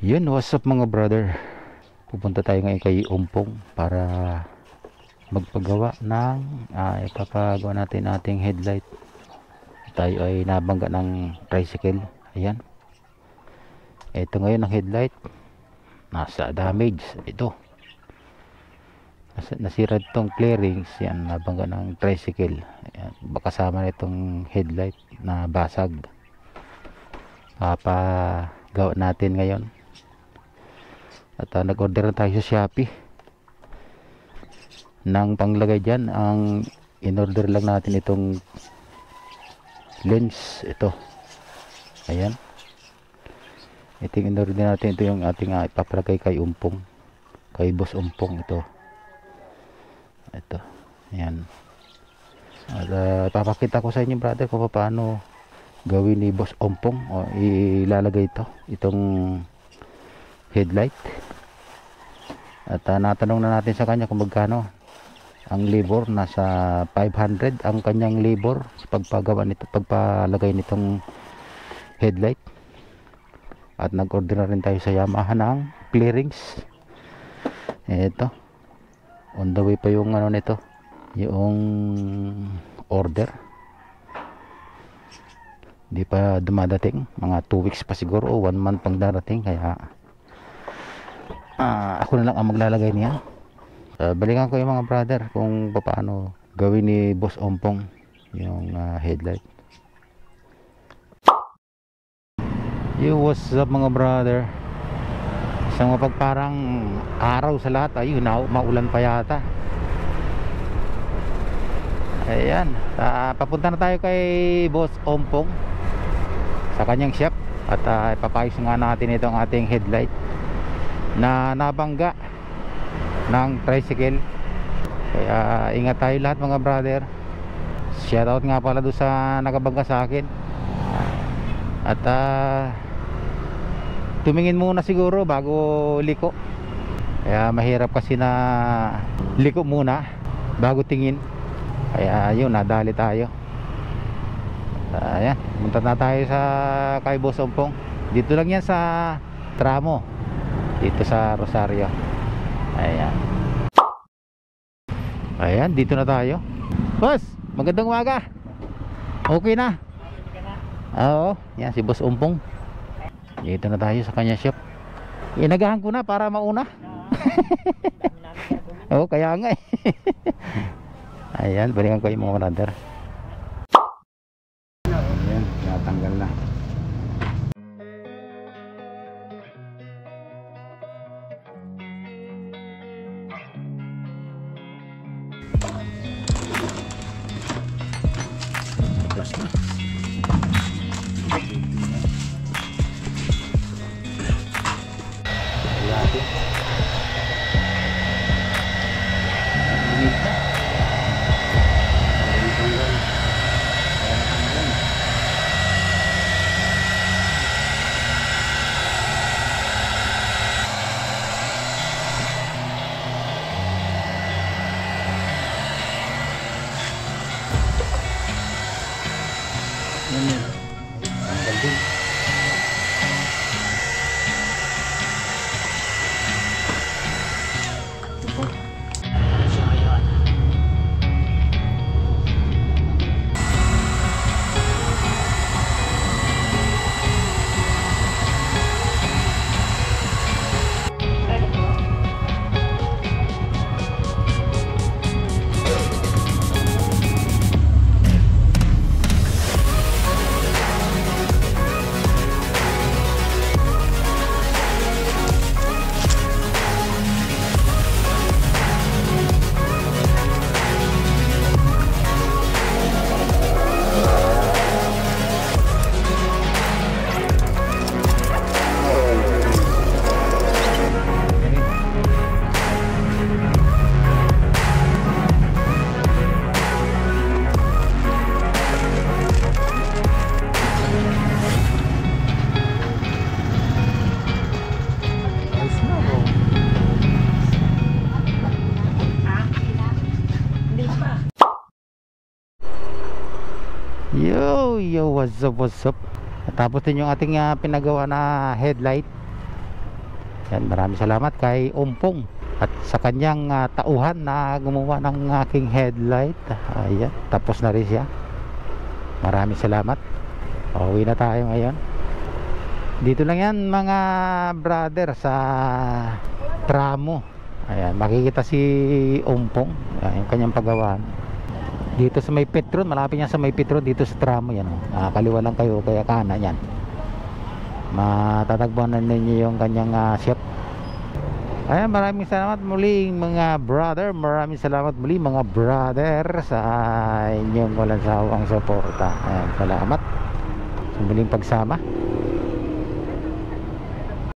Yun, what's up mga brother? Pupunta tayo ngayon kay Umpong para magpagawa ng ipapagawa natin ating headlight. Tayo ay nabangga ng tricycle. Ayan. Ito ngayon ang headlight. Nasa damage. Ito. Nasira itong clearings. Yan, nabangga ng tricycle. Ayan. Kasama na itong headlight na basag. Papagawa natin ngayon. At nag-order na tayo sa Shopee ng panglagay dyan. Ang in-order lang natin itong lens. Ito. Ayan. Ito yung in-order natin. Ito yung ating ipapalagay kay Umpong. Kay Boss Umpong ito. Ito. Ayan. At ipapakita ko sa inyo brother kung paano gawin ni Boss Umpong. O ilalagay ito. Itong headlight. At natanong na natin sa kanya kung magkano ang labor. Nasa 500 ang kanyang labor sa pagpagawa nito, pagpalagay nitong headlight. At nag-order na rin tayo sa Yamaha ng clearings. Ito, on the way pa yung ano nito, yung order. Di pa dumadating, mga 2 weeks pa siguro o 1 month pang darating. Kaya ako na lang ang maglalagay niya. Balikan ko yung mga brother kung paano gawin ni Boss Umpong yung headlight. Yo, what's up mga brother? Isang mapagparang araw sa lahat. Ayun, maulan pa yata. Ayan, papunta na tayo kay Boss Umpong sa kanyang shop. At ipapayos nga natin itong ating headlight na nabangga ng tricycle. Kaya ingat tayo lahat mga brother. Shoutout nga pala doon sa nakabangga sa akin. At tumingin muna siguro bago liko. Kaya mahirap kasi na liko muna bago tingin. Kaya yun, nadali tayo. Ayan, punta na tayo sa kay Boss Umpong. Dito lang yan sa tramo, dito sa Rosario. Ayan. Ayan, dito na tayo. Boss, magandang umaga. Okay na? Oo, yan si Boss Umpong. Dito na tayo sa kanya shop. Inagahan ko na para mauna. Oo, kaya nga eh. Ayan, balikan ko yung mga brother. Ayan, natanggal na. Plus na. Tanggal din. Yo, what's up, what's up? Tapos din yung ating pinagawa na headlight. Yan, maraming salamat kay Umpong at sa kanyang tauhan na gumawa ng aking headlight. Ayan, tapos na rin siya. Maraming salamat. Pauwi na tayo ngayon. Dito lang yan mga brother sa tramo. Ayan, makikita si Umpong. Ayan, yung kanyang paggawaan. Dito sa may Petron, malapit yan sa may Petron, dito sa tramo yan. Kaliwa lang kayo, kaya kanan yan. Matatagpuan na ninyo yung kanyang shop. Ayan, maraming salamat muli mga brother. Maraming salamat muli mga brother sa inyong walang sawang suporta. Ayan, salamat sa muling pagsama.